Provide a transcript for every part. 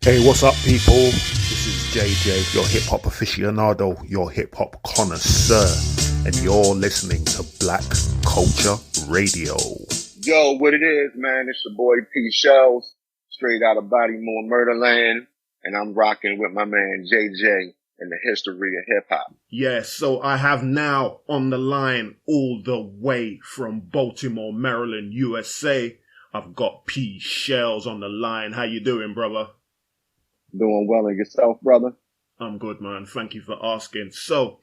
Hey, what's up, people? This is JJ, your hip hop aficionado, your hip hop connoisseur, and you're listening to Black Culture Radio. Yo, what it is, man? It's your boy P-Shellz, straight out of Baltimore, Murderland, and I'm rocking with my man JJ in the history of hip hop. Yes, so I have now on the line, all the way from Baltimore, Maryland, USA. I've got P-Shellz on the line. How you doing, brother? Doing well in yourself, brother? I'm good, man. Thank you for asking. So,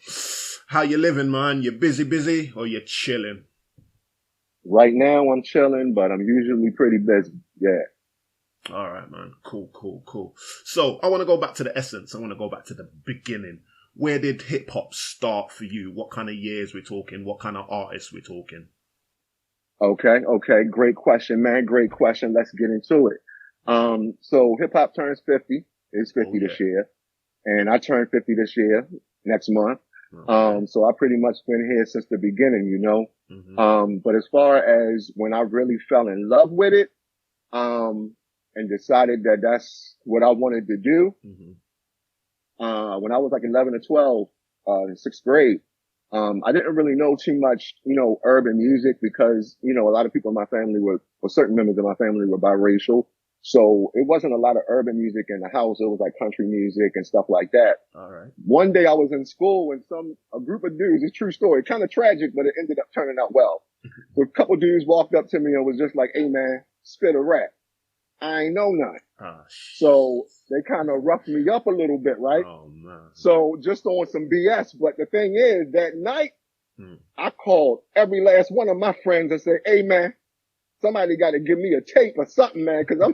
how you living, man? You busy, or you chilling? Right now I'm chilling, but I'm usually pretty busy. Yeah. All right, man. Cool. So, I want to go back to the essence. I want to go back to the beginning. Where did hip hop start for you? What kind of years we're talking? What kind of artists we're talking? Okay. Great question, man. Great question. Let's get into it. So hip hop turns 50. It's 50 this year. And I turned 50 this year, next month. Okay. So I pretty much been here since the beginning, you know. Mm-hmm. But as far as when I really fell in love with it, and decided that that's what I wanted to do, when I was like 11 or 12, in sixth grade, I didn't really know too much, you know, urban music because, you know, a lot of people in my family or certain members of my family were biracial. So it wasn't a lot of urban music in the house. It was like country music and stuff like that. All right. One day I was in school and a group of dudes, it's a true story, kind of tragic, but it ended up turning out well. So a couple dudes walked up to me and was just like, "Hey man, spit a rap." I ain't know none. So they kind of roughed me up a little bit, right? Oh man. So just on some BS. But the thing is, that night, I called every last one of my friends and said, "Hey man, somebody got to give me a tape or something, man, because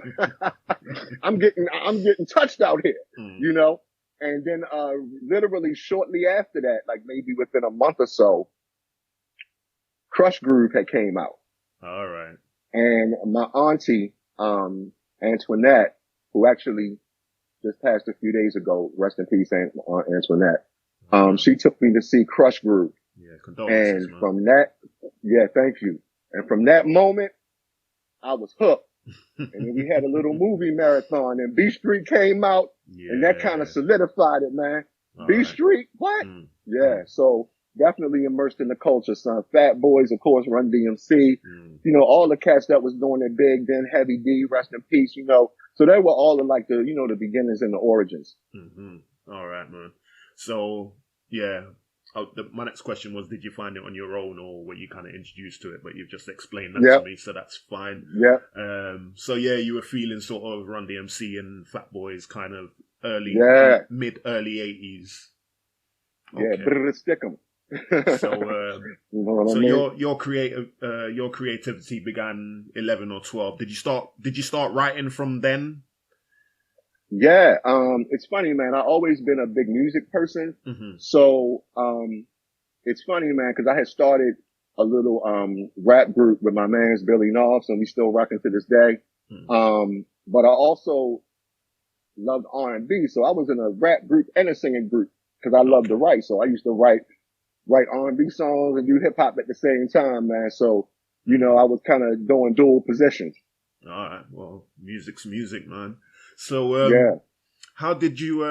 I'm getting touched out here, you know." And then, literally shortly after that, like maybe within a month or so, Crush Groove had came out. All right. And my auntie, Antoinette, who actually just passed a few days ago, rest in peace, Aunt Antoinette. She took me to see Crush Groove. Yeah, condolences, and man. From that, yeah, thank you. And from that moment, I was hooked. And then we had a little movie marathon and B Street came out and that kind of solidified it, man. B Street? What? Yeah. So definitely immersed in the culture, son. Fat Boys, of course, Run DMC, you know, all the cats that was doing it big, then Heavy D, rest in peace, you know. So they were all in like the, you know, the beginnings and the origins. All right, man. So, yeah. My next question was, did you find it on your own or were you kind of introduced to it? But you've just explained that to me, so that's fine. Yeah. So yeah, you were feeling sort of Run DMC and Fat Boys kind of mid-early 80s. Okay. Yeah, better stick 'em. So, you know what I mean? Your creativity began 11 or 12. Did you start writing from then? Yeah, it's funny, man. I've always been a big music person. So, it's funny, man, cause I had started a little, rap group with my man's Billy Knobs and we still rocking to this day. But I also loved R&B. So I was in a rap group and a singing group cause I loved to write. So I used to write R&B songs and do hip hop at the same time, man. So, you know, I was kind of doing dual positions. All right. Well, music's music, man. So, how did you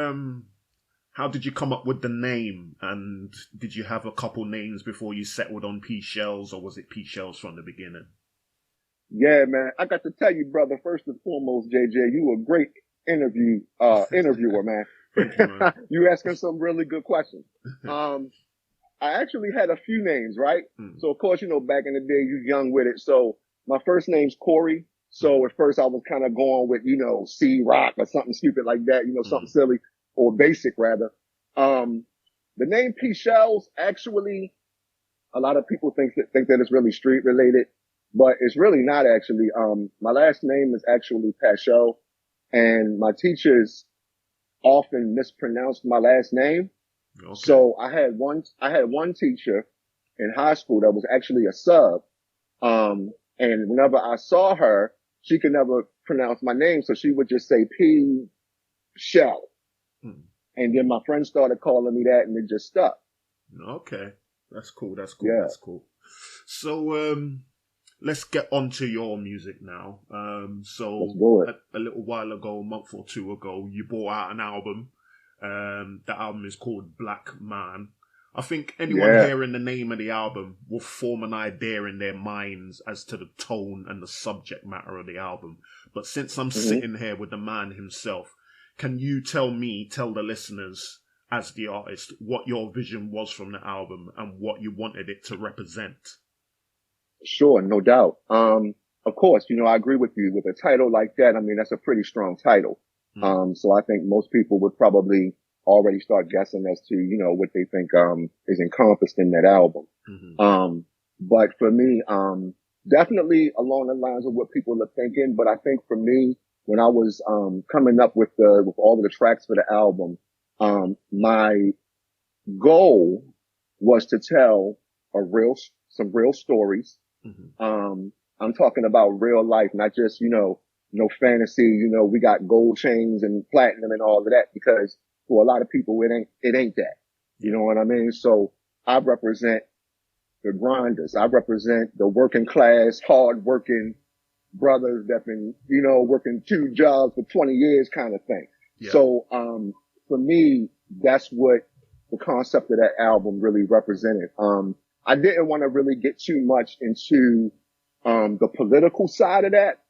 come up with the name? And did you have a couple names before you settled on P-Shellz, or was it P-Shellz from the beginning? Yeah, man. I got to tell you, brother, first and foremost, JJ, you were a great interviewer, man. Thank you, man. You asking some really good questions. I actually had a few names, right? So of course, you know, back in the day, you young with it. So my first name's Corey. So at first I was kind of going with, you know, C-Rock or something stupid like that, you know, something silly or basic rather. The name P-Shellz, actually, a lot of people think that it's really street related, but it's really not actually. My last name is actually P-Shellz and my teachers often mispronounced my last name. Okay. So I had one teacher in high school that was actually a sub. And whenever I saw her, she could never pronounce my name. So she would just say P-Shell. And then my friends started calling me that and it just stuck. Okay. That's cool. Yeah. That's cool. So, let's get onto your music now. Let's do it. A little while ago, a month or two ago, you brought out an album. The album is called Black Man. I think anyone hearing the name of the album will form an idea in their minds as to the tone and the subject matter of the album. But since I'm sitting here with the man himself, can you tell the listeners, as the artist, what your vision was from the album and what you wanted it to represent? Sure, no doubt. Of course, I agree with you. With a title like that, I mean, that's a pretty strong title. So I think most people would probably already start guessing as to, what they think, is encompassed in that album. But for me, definitely along the lines of what people are thinking. But I think for me, when I was, coming up with all of the tracks for the album, my goal was to tell some real stories. I'm talking about real life, not just, no fantasy, we got gold chains and platinum and all of that, because for a lot of people, it ain't that. You know what I mean? So I represent the grinders. I represent the working class, hard working brothers that been, working 2 jobs for 20 years kind of thing. Yeah. So, for me, that's what the concept of that album really represented. I didn't want to really get too much into, the political side of that.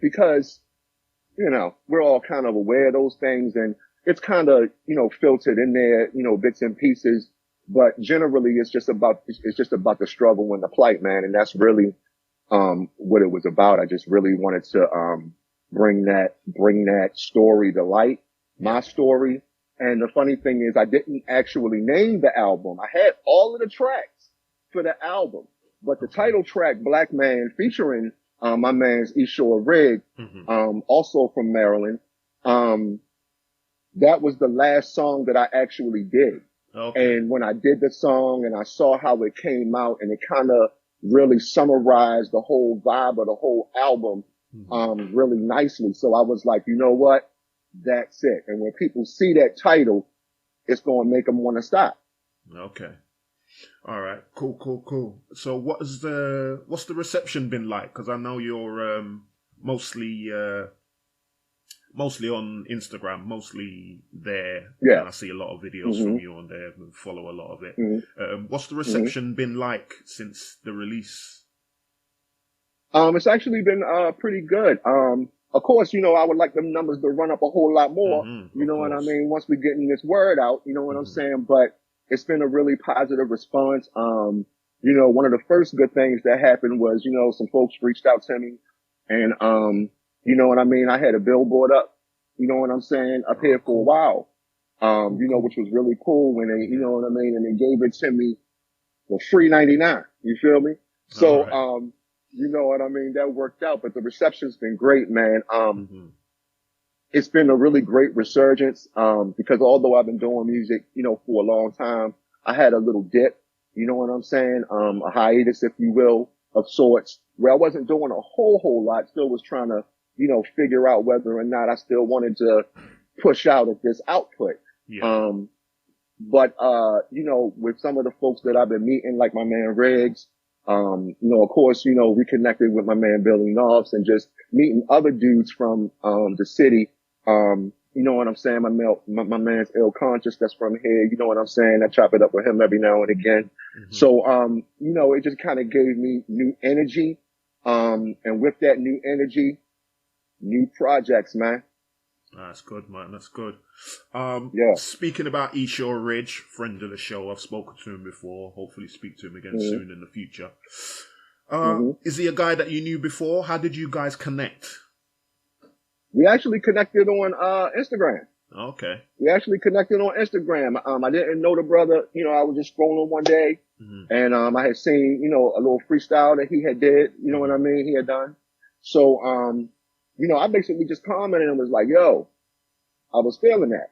Because, we're all kind of aware of those things, and it's kind of, filtered in there, bits and pieces. But generally, it's just about the struggle and the plight, man. And that's really, what it was about. I just really wanted to, bring that story to light, my story. And the funny thing is, I didn't actually name the album. I had all of the tracks for the album, but the title track, Black Man, featuring, my man's Ishore Rig, also from Maryland, that was the last song that I actually did. Okay. And when I did the song and I saw how it came out, and it kind of really summarized the whole vibe of the whole album, really nicely. So I was like, you know what? That's it. And when people see that title, it's going to make them want to stop. Okay. All right. Cool. So what's the reception been like? Because I know you're mostly on Instagram, mostly there. Yeah. And I see a lot of videos from you on there and follow a lot of it. What's the reception been like since the release? It's actually been pretty good. Of course, I would like them numbers to run up a whole lot more. You know what I mean? Once we getting this word out, you know what I'm saying? But it's been a really positive response. One of the first good things that happened was, some folks reached out to me, and, you know what I mean? I had a billboard up, you know what I'm saying, up here for a while, which was really cool when they, you know what I mean? And they gave it to me for free 99. You feel me? So, right. You know what I mean? That worked out, but the reception's been great, man. It's been a really great resurgence, because although I've been doing music, for a long time, I had a little dip, you know what I'm saying? A hiatus, if you will, of sorts, where I wasn't doing a whole lot, still was trying to, figure out whether or not I still wanted to push out at this output. Yeah. But, with some of the folks that I've been meeting, like my man Riggs, of course, reconnected with my man Billy Knobs, and just meeting other dudes from, the city. You know what I'm saying? My man's Ill Conscious, that's from here. You know what I'm saying? I chop it up with him every now and again. So, it just kind of gave me new energy. And with that new energy, new projects, man. That's good, man. That's good. Yeah. Speaking about Ishore Ridge, friend of the show, I've spoken to him before. Hopefully speak to him again soon in the future. Is he a guy that you knew before? How did you guys connect? We actually connected on Instagram. Okay. We actually connected on Instagram. I didn't know the brother. I was just scrolling one day, and I had seen, a little freestyle that he had did. You know what I mean? He had done. So, I basically just commented and was like, "Yo, I was feeling that."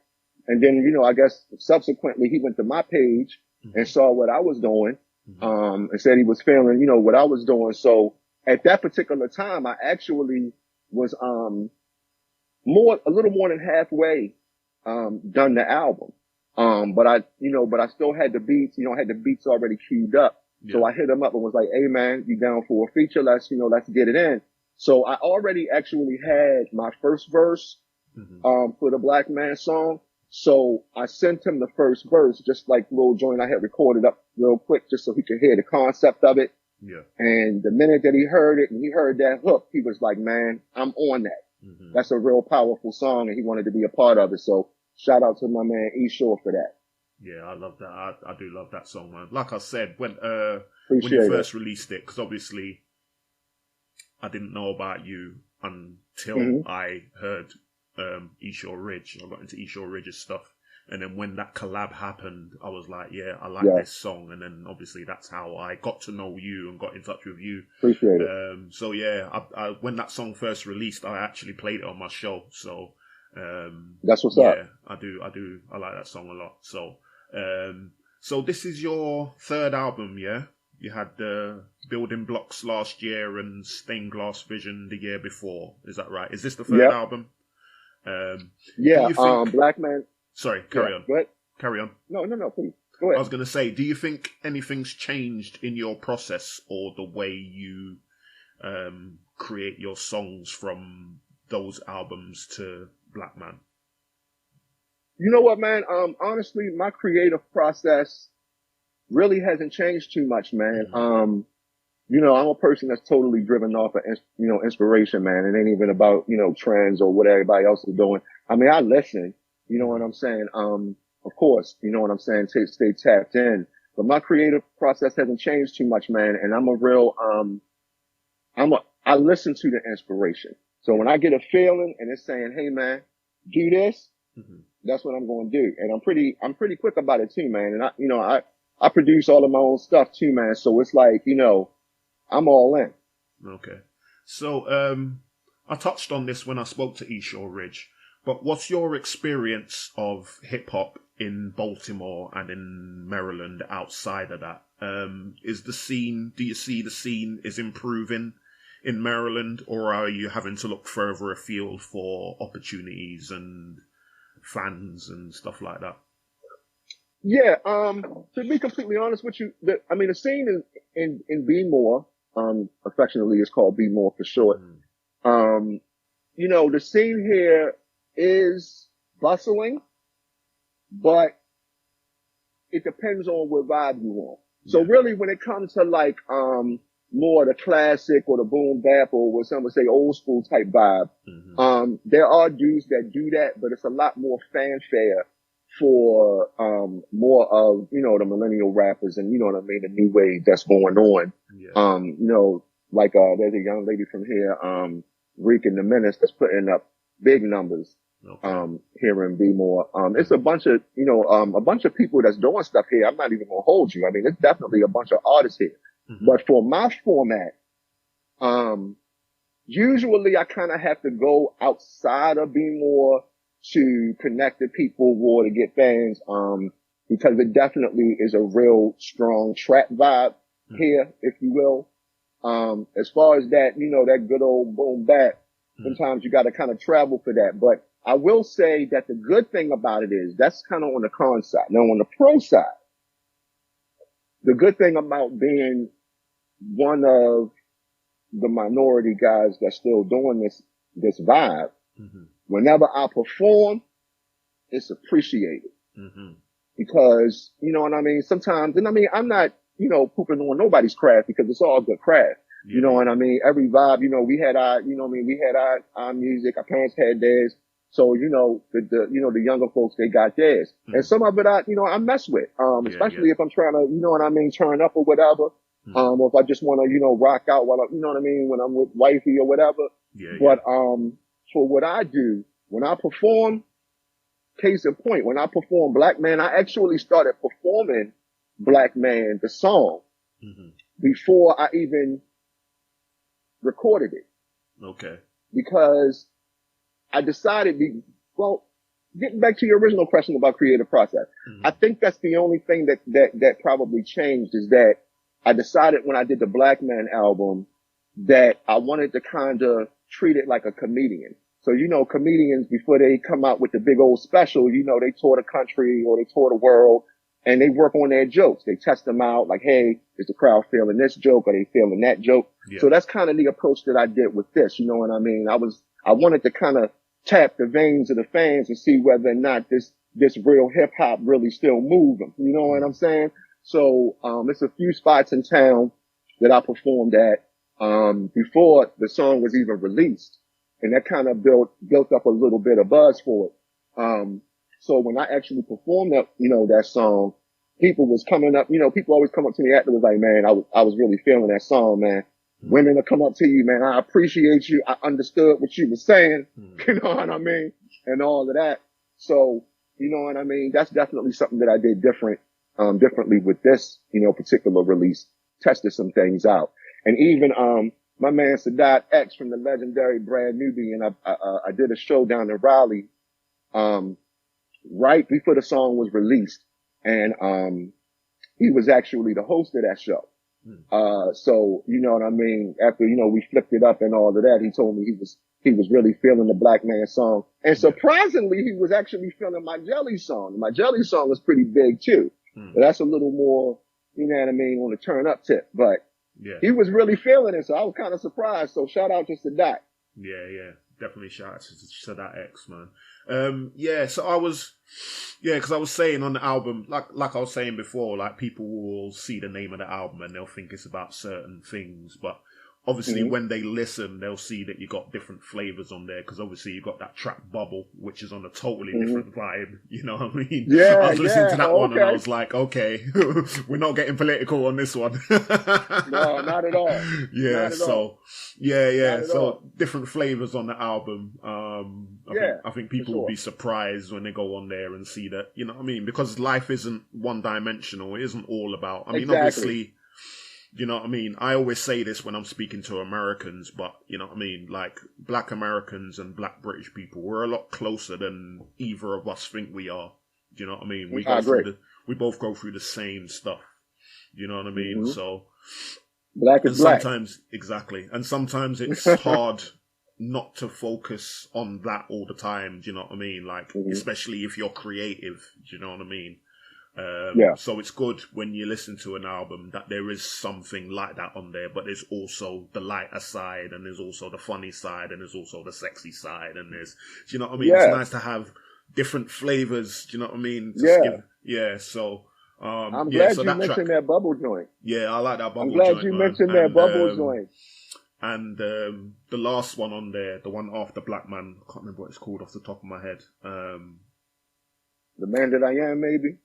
And then, I guess subsequently he went to my page and saw what I was doing, and said he was feeling, what I was doing. So at that particular time, I actually was a little more than halfway done the album. But I still had the beats, had the beats already queued up. So I hit him up and was like, hey man, you down for a feature? Let's get it in. So I already actually had my first verse, for the Black Man song. So I sent him the first verse, just like little joint I had recorded up real quick, just so he could hear the concept of it. Yeah. And the minute that he heard it and he heard that hook, he was like, man, I'm on that. That's a real powerful song, and he wanted to be a part of it. So shout out to my man E-Shore for that. Yeah, I love that. I do love that song, man. Like I said, when Appreciate you first released it, because obviously I didn't know about you until I heard E-Shore Ridge. I got into E-Shore Ridge's stuff. And then when that collab happened, I was like, yeah, I like this song. And then obviously that's how I got to know you and got in touch with you. Appreciate it. So yeah, I when that song first released, I actually played it on my show. So that's what's up. Yeah, I like that song a lot. So so this is your third album, yeah? You had Building Blocks last year and Stained Glass Vision the year before. Is that right? Is this the third album? Yeah, Black Man. Sorry, carry on. Go ahead. Carry on. No, please. Go ahead. I was going to say, do you think anything's changed in your process or the way you create your songs from those albums to Black Man? You know what, man? Honestly, my creative process really hasn't changed too much, man. You know, I'm a person that's totally driven off of, inspiration, man. It ain't even about, trends or what everybody else is doing. I mean, I listen. You know what I'm saying? Of course, you know what I'm saying? Stay tapped in. But my creative process hasn't changed too much, man. And I'm a real, I listen to the inspiration. So when I get a feeling and it's saying, hey man, do this, that's what I'm going to do. And I'm pretty quick about it too, man. And I produce all of my own stuff too, man. So it's like, I'm all in. Okay. So, I touched on this when I spoke to E-Shore Ridge. But what's your experience of hip hop in Baltimore and in Maryland outside of that? Do you see the scene is improving in Maryland, or are you having to look further afield for opportunities and fans and stuff like that? Yeah, to be completely honest with you, the scene in B-More, affectionately is called B-More for short. The scene here is bustling, but it depends on what vibe you want. So really, when it comes to like more of the classic or the boom bap or what some would say old school type vibe, there are dudes that do that, but it's a lot more fanfare for more of the millennial rappers and the new wave that's going on. There's a young lady from here, Reek and the Menace, that's putting up big numbers. Here in B-More. It's a bunch of, a bunch of people that's doing stuff here. I'm not even gonna hold you. I mean, it's definitely a bunch of artists here. But for my format, usually I kind of have to go outside of B-More to connect to people or to get fans, because it definitely is a real strong trap vibe here, if you will. As far as that, that good old boom bap, sometimes you got to kind of travel for that. But I will say that the good thing about it is that's kind of on the con side. Now on the pro side, the good thing about being one of the minority guys that's still doing this vibe, whenever I perform, it's appreciated. Because, you know what I mean? Sometimes, and I mean, I'm not, pooping on nobody's craft because it's all good craft. You know what I mean? Every vibe, we had our music, our parents had theirs. So, the younger folks, they got theirs. And some of it, I mess with, especially if I'm trying to, turn up or whatever. Or if I just want to, rock out while when I'm with wifey or whatever. But, for what I do, when I perform, case in point, when I perform Black Man, I actually started performing Black Man, the song, before I even recorded it. Okay. Because I decided, getting back to your original question about creative process, I think that's the only thing that probably changed is that I decided when I did the Black Man album that I wanted to kind of treat it like a comedian. So, comedians before they come out with the big old special, they tour the country or they tour the world and they work on their jokes. They test them out like, hey, is the crowd feeling this joke? Are they feeling that joke? Yeah. So that's kind of the approach that I did with this. You know what I mean? I wanted to kind of tap the veins of the fans and see whether or not this real hip hop really still moving. You know what I'm saying? So, it's a few spots in town that I performed at, before the song was even released. And that kind of built up a little bit of buzz for it. So when I actually performed that, that song, people was coming up, people always come up to me after, was like, man, I was really feeling that song, man. Women will come up to you, man. I appreciate you. I understood what you were saying. You know what I mean? And all of that. So, you know what I mean? That's definitely something that I did differently with this, particular release. Tested some things out. And even, my man Sadat X from the legendary Brad Nubian, I did a show down in Raleigh, right before the song was released. And, he was actually the host of that show. So, you know what I mean? After, we flipped it up and all of that, he told me he was really feeling the Black Man song. And surprisingly, he was actually feeling my Jelly song. My Jelly song was pretty big too. But that's a little more, you know what I mean, on the turn up tip. But he was really feeling it. So I was kind of surprised. So shout out to Sadat. Yeah. Definitely shout out to that X, man. So I was, because I was saying on the album, like I was saying before, like people will see the name of the album and they'll think it's about certain things, but obviously when they listen, they'll see that you got different flavors on there, because obviously you got that track Bubble, which is on a totally different vibe, you know what I mean? Yeah, I was listening to that one okay. and I was like, okay, we're not getting political on this one. No, not at all. Yeah, so different flavors on the album. I think people will be surprised when they go on there and see that, you know what I mean? Because life isn't one dimensional. It isn't all about, obviously, you know what I mean? I always say this when I'm speaking to Americans, but you know what I mean? Like Black Americans and Black British people, we're a lot closer than either of us think we are. Do you know what I mean? We both go through the same stuff. You know what I mean? So Black is black. And sometimes it's hard not to focus on that all the time. Do you know what I mean? Like, especially if you're creative. Do you know what I mean? So it's good when you listen to an album that there is something like that on there, but there's also the lighter side, and there's also the funny side, and there's also the sexy side, and there's, do you know what I mean? Yeah. It's nice to have different flavors. Do you know what I mean? So. I'm glad you mentioned that Bubble joint. Yeah, I like that Bubble joint. I'm glad you mentioned that Bubble joint. And the last one on there, the one after Black Man, I can't remember what it's called off the top of my head. The Man That I Am, maybe?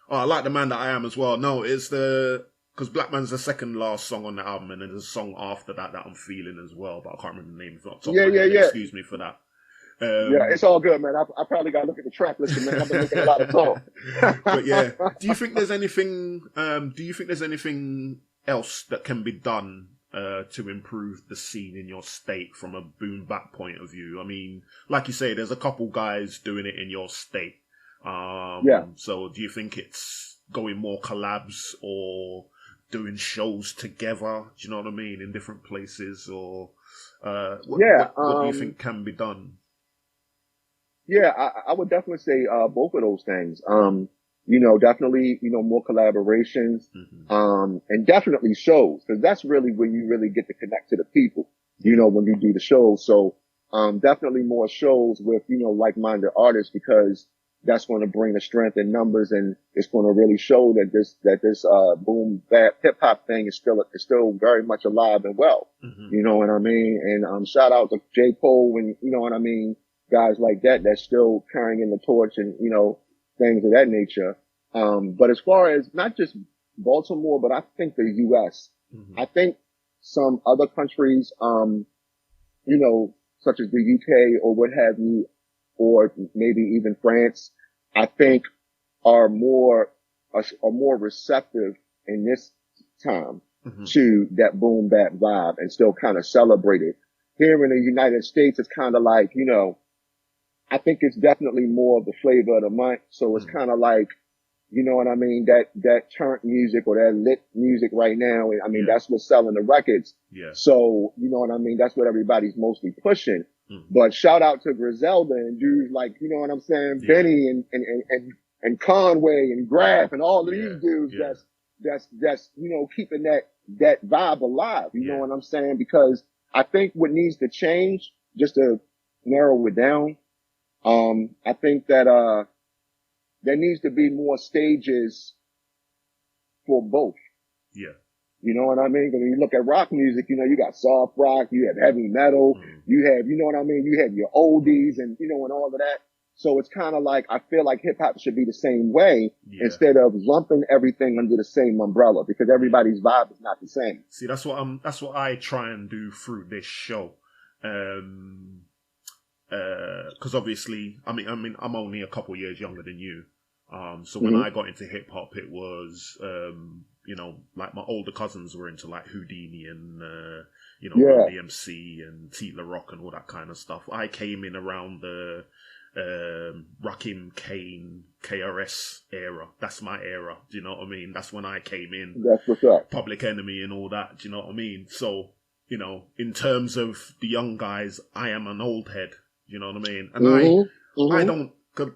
Oh, I like The Man That I Am as well. No, it's because Black Man's the second last song on the album, and then there's a song after that I'm feeling as well, but I can't remember the name off the top of my head. Excuse me for that. It's all good, man. I probably got to look at the track list, man. I've been looking at a lot of songs. But yeah, do you think there's anything else that can be done to improve the scene in your state from a boom bap point of view? I mean, like you say, there's a couple guys doing it in your state. So do you think it's going more collabs or doing shows together? Do you know what I mean? In different places, or what do you think can be done? Yeah, I would definitely say both of those things. Definitely, more collaborations, and definitely shows, because that's really where you really get to connect to the people, when you do the shows. So, definitely more shows with, like-minded artists, because that's going to bring the strength in numbers, and it's going to really show that this boom bap hip hop thing is still very much alive and well. You know what I mean? And, shout out to J. Cole and, you know what I mean? Guys like that's still carrying in the torch and, things of that nature. But as far as not just Baltimore, but I think the U.S., I think some other countries, such as the UK or what have you, or maybe even France, I think are more receptive in this time to that boom bap vibe and still kind of celebrate it. Here in the United States, it's kind of like, I think it's definitely more of the flavor of the month. So it's kind of like, you know what I mean? That turnt music or that lit music right now. I mean, that's what's selling the records. Yeah. So, you know what I mean? That's what everybody's mostly pushing. But shout out to Griselda and dudes like, you know what I'm saying? Yeah. Benny and Conway and Graf and all of these dudes that's, you know, keeping that vibe alive. You know what I'm saying? Because I think what needs to change, just to narrow it down, I think that, there needs to be more stages for both. Yeah. You know what I mean? When you look at rock music, you know, you got soft rock, you have heavy metal, you have, you know what I mean? You have your oldies and, you know, and all of that. So it's kind of like, I feel like hip hop should be the same way instead of lumping everything under the same umbrella, because everybody's vibe is not the same. See, that's what I try and do through this show. Cause obviously, I mean, I'm only a couple years younger than you. So when I got into hip hop, it was, you know, like my older cousins were into like Houdini and, you know, DMC and Tila Rock and all that kind of stuff. I came in around the, Rakim, Kane, KRS era. That's my era. Do you know what I mean? That's when I came in. That's what's up. Public Enemy and all that. Do you know what I mean? So, you know, in terms of the young guys, I am an old head. You know what I mean? And I don't,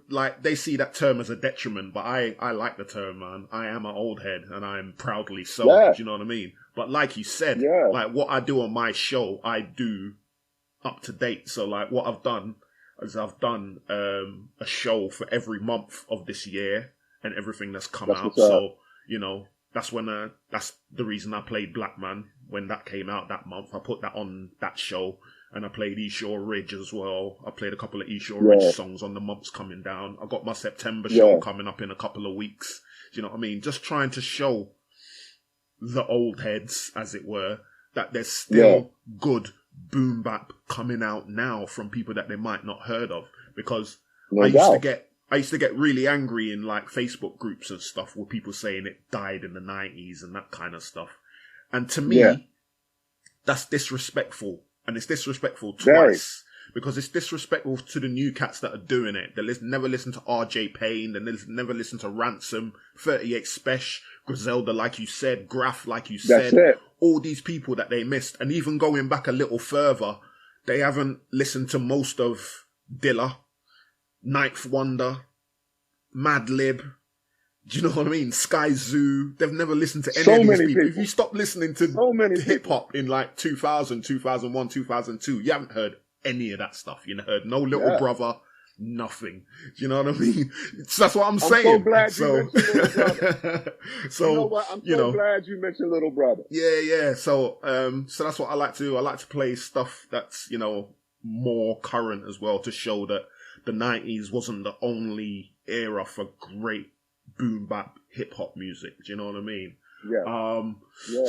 like, they see that term as a detriment, but I like the term, man. I am an old head, and I'm proudly so. Do you know what I mean? But like you said, like, what I do on my show, I do up to date. So, like, what I've done is I've done a show for every month of this year and everything that's come out. So, you know, that's when that's the reason I played Black Man when that came out that month. I put that on that show. And I played Eshaw Ridge as well. I played a couple of Eshaw Ridge songs on the months coming down. I got my September show coming up in a couple of weeks. Do you know what I mean? Just trying to show the old heads, as it were, that there's still good boom bap coming out now from people that they might not heard of. Because I used to get really angry in like Facebook groups and stuff with people saying it died in the 90s and that kind of stuff. And to me, that's disrespectful. And it's disrespectful twice, because it's disrespectful to the new cats that are doing it. They never listen to RJ Payne, they never listen to Ransom, 38 Spesh, Griselda, like you said, Graf, like you said. All these people that they missed. And even going back a little further, they haven't listened to most of Dilla, Ninth Wonder, Madlib. Do you know what I mean? Sky Zoo. They've never listened to any of these people. If you stop listening to hip hop in like 2000, 2001, 2002, you haven't heard any of that stuff. You heard no Little Brother, nothing. Do you know what I mean? So that's what I'm saying. I'm so glad you mentioned Little Brother. So, you know what? I'm so glad you mentioned Little Brother. Yeah. So that's what I like to do. I like to play stuff that's, you know, more current as well, to show that the 90s wasn't the only era for great boom bap hip hop music. Do you know what I mean?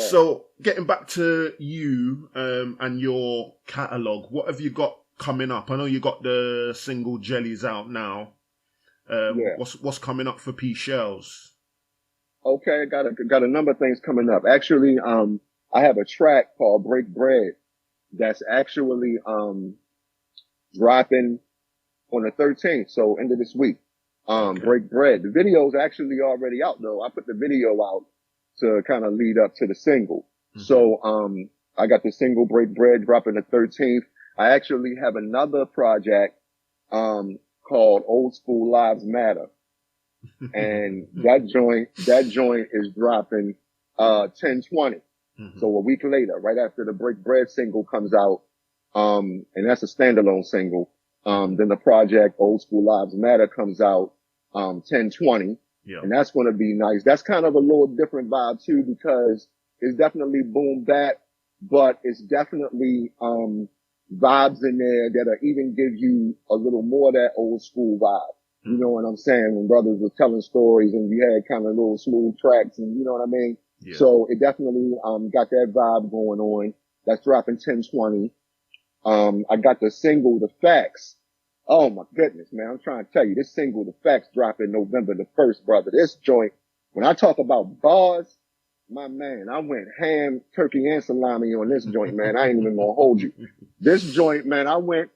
So getting back to you and your catalogue, what have you got coming up? I know you got the single Jellies out now. What's coming up for P-Shellz? Okay, got a number of things coming up. Actually, I have a track called Break Bread that's actually dropping on the 13th, so end of this week. Break Bread. The video's actually already out though. I put the video out to kind of lead up to the single. So, I got the single Break Bread dropping the 13th. I actually have another project, called Old School Lives Matter. And that joint is dropping, 10/20. So a week later, right after the Break Bread single comes out, and that's a standalone single. Then the project Old School Lives Matter comes out, 10/20. And that's going to be nice. That's kind of a little different vibe too, because it's definitely boom bap, but it's definitely, vibes in there that'll even give you a little more of that old school vibe. You know what I'm saying? When brothers were telling stories and you had kind of little smooth tracks and you know what I mean? So it definitely, got that vibe going on. That's dropping 10/20. I got the single, The Facts. Oh my goodness, man. I'm trying to tell you, this single, The Facts, dropping November the 1st, brother. This joint, when I talk about bars, my man, I went ham, turkey, and salami on this joint, man. I ain't even gonna hold you. This joint, man, I went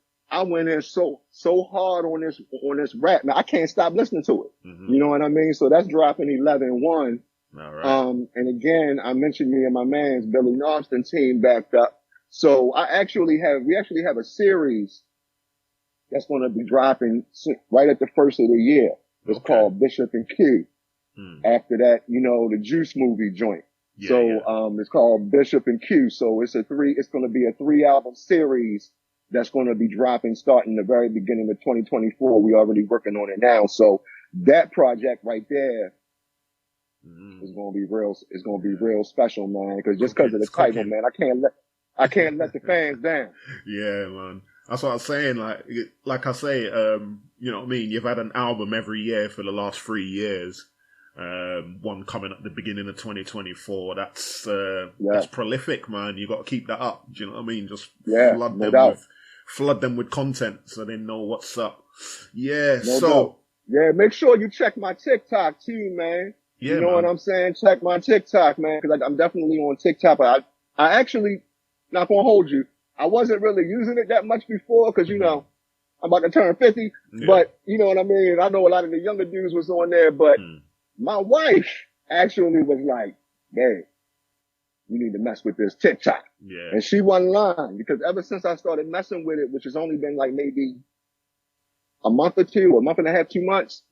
in so hard on this rap, man. I can't stop listening to it. You know what I mean? So that's dropping 11/1. All right. And again, I mentioned me and my man's Billy Nostin team backed up. So we actually have a series that's going to be dropping right at the first of the year. It's called Bishop and Q. Hmm. After that, the Juice movie joint. Yeah, so, it's called Bishop and Q. So it's going to be a 3-album series that's going to be dropping starting the very beginning of 2024. We're already working on it now. So that project right there is going to be real. It's going to be real special, man. Because of the title, man, I can't let the fans down. Yeah, man. That's what I was saying. Like I say, you know what I mean? You've had an album every year for the last 3 years. One coming at the beginning of 2024. That's prolific, man. You got to keep that up. Do you know what I mean? Just flood them with content so they know what's up. Yeah. Make sure you check my TikTok too, man. Yeah, you know what I'm saying? Check my TikTok, man, because I'm definitely on TikTok. But I actually, not gonna hold you, I wasn't really using it that much before because I'm about to turn 50. Yeah. But you know what I mean? I know a lot of the younger dudes was on there, but my wife actually was like, "Hey, you need to mess with this TikTok." Yeah. And she wasn't lying because ever since I started messing with it, which has only been like maybe a month or two, a month and a half, 2 months,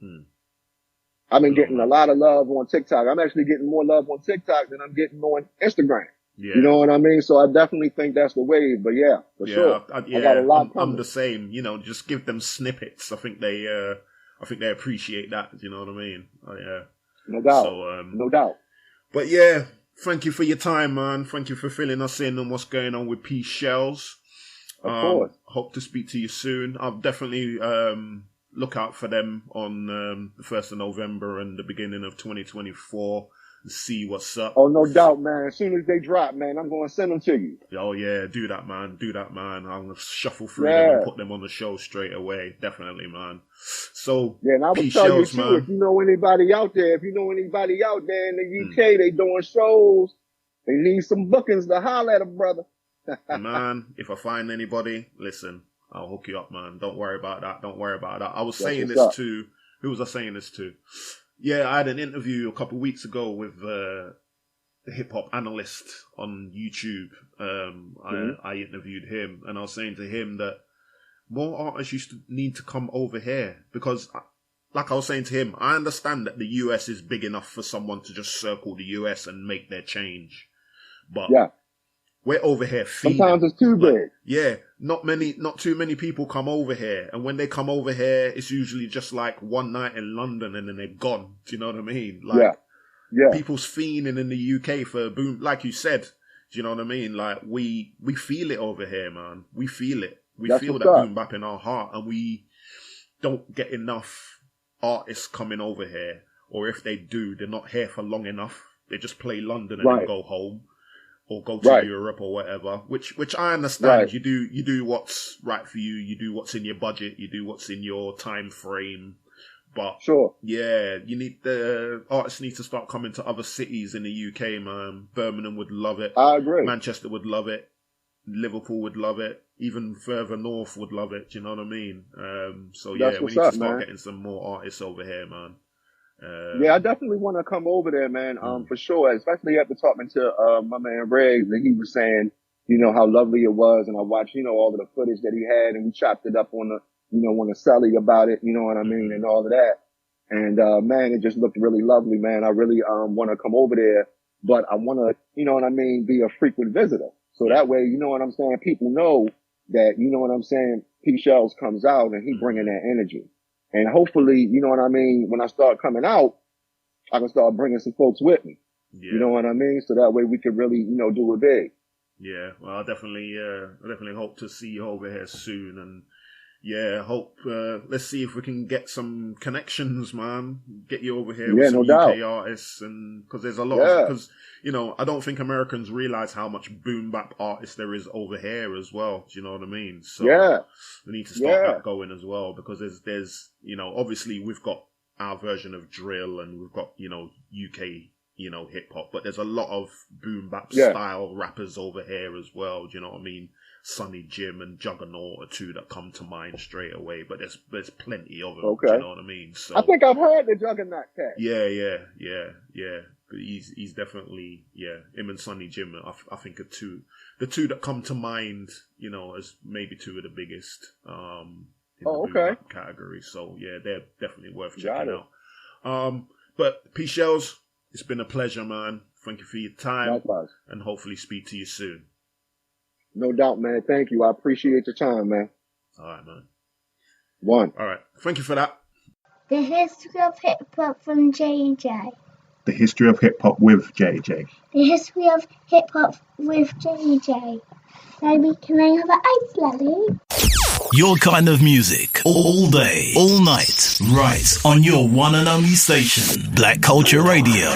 I've been getting a lot of love on TikTok. I'm actually getting more love on TikTok than I'm getting on Instagram. Yeah. You know what I mean? So I definitely think that's the wave. But yeah, for sure. I got a lot coming. I'm the same. Just give them snippets. I think they appreciate that. You know what I mean? Yeah. No doubt. So, no doubt. But yeah, thank you for your time, man. Thank you for filling us in on what's going on with P-Shellz. Of course. Hope to speak to you soon. I'll definitely look out for them on the 1st of November and the beginning of 2024 and see what's up. Oh, no doubt, man. As soon as they drop, man, I'm going to send them to you. Oh, yeah. Do that, man. I'm going to shuffle through them and put them on the show straight away. Definitely, man. So, yeah, and I will tell you, too, man. If you know anybody out there in the UK, they doing shows, they need some bookings to holler at a brother. Man, if I find anybody, listen, I'll hook you up, man. Don't worry about that. I was saying this to... Who was I saying this to? Yeah, I had an interview a couple of weeks ago with the hip-hop analyst on YouTube. I interviewed him, and I was saying to him that more artists need to come over here because... Like I was saying to him, I understand that the US is big enough for someone to just circle the US and make their change. But... Yeah. We're over here feeding. Sometimes it's too big. Yeah, not too many people come over here. And when they come over here, it's usually just like one night in London and then they're gone. Do you know what I mean? Like, people's fiending in the UK for boom, like you said. Do you know what I mean? Like, we feel it over here, man. We feel it. We feel that boom bap in our heart, and we don't get enough artists coming over here. Or if they do, they're not here for long enough. They just play London and then go home. Or go to Europe or whatever, which I understand. Right. You do what's right for you. You do what's in your budget. You do what's in your time frame. But yeah, the artists need to start coming to other cities in the UK, man. Birmingham would love it. I agree. Manchester would love it. Liverpool would love it. Even further north would love it. Do you know what I mean? So yeah, we need to start getting some more artists over here, man. Yeah, I definitely want to come over there, man. For sure. Especially after talking to my man Riggs, and he was saying, how lovely it was, and I watched, all of the footage that he had, and we chopped it up on the celly about it, you know what I mean, and all of that. And man, it just looked really lovely, man. I really want to come over there, but I want to, you know what I mean, be a frequent visitor. So that way, you know what I'm saying, people know that, you know what I'm saying, P-Shellz comes out and he bringing that energy. And hopefully, you know what I mean, when I start coming out, I can start bringing some folks with me. Yeah. You know what I mean? So that way we can really, do it big. Yeah, well, I definitely hope to see you over here soon. And yeah, let's see if we can get some connections, man. Get you over here with some UK artists. And because there's a lot because, I don't think Americans realize how much boom bap artists there is over here as well. Do you know what I mean? So we need to start that going as well, because there's, obviously we've got our version of drill and we've got, UK, hip hop, but there's a lot of boom bap style rappers over here as well. Do you know what I mean? Sonny Jim and Juggernaut are two that come to mind straight away, but there's plenty of them. Okay. Do you know what I mean? So I think I've heard the Juggernaut cat. Yeah. But he's definitely, him and Sonny Jim, I think are the two that come to mind, as maybe two of the biggest, in the boom bap category. So yeah, they're definitely worth checking out. But P-Shellz, it's been a pleasure, man. Thank you for your time. Likewise. And hopefully speak to you soon. No doubt, man. Thank you. I appreciate your time, man. All right, man. One. All right. Thank you for that. The history of hip-hop from JJ. The history of hip-hop with JJ. The history of hip-hop with JJ. Baby, can I have an ice lolly? Your kind of music, all day, all night, right on your one and only station, Black Culture Radio.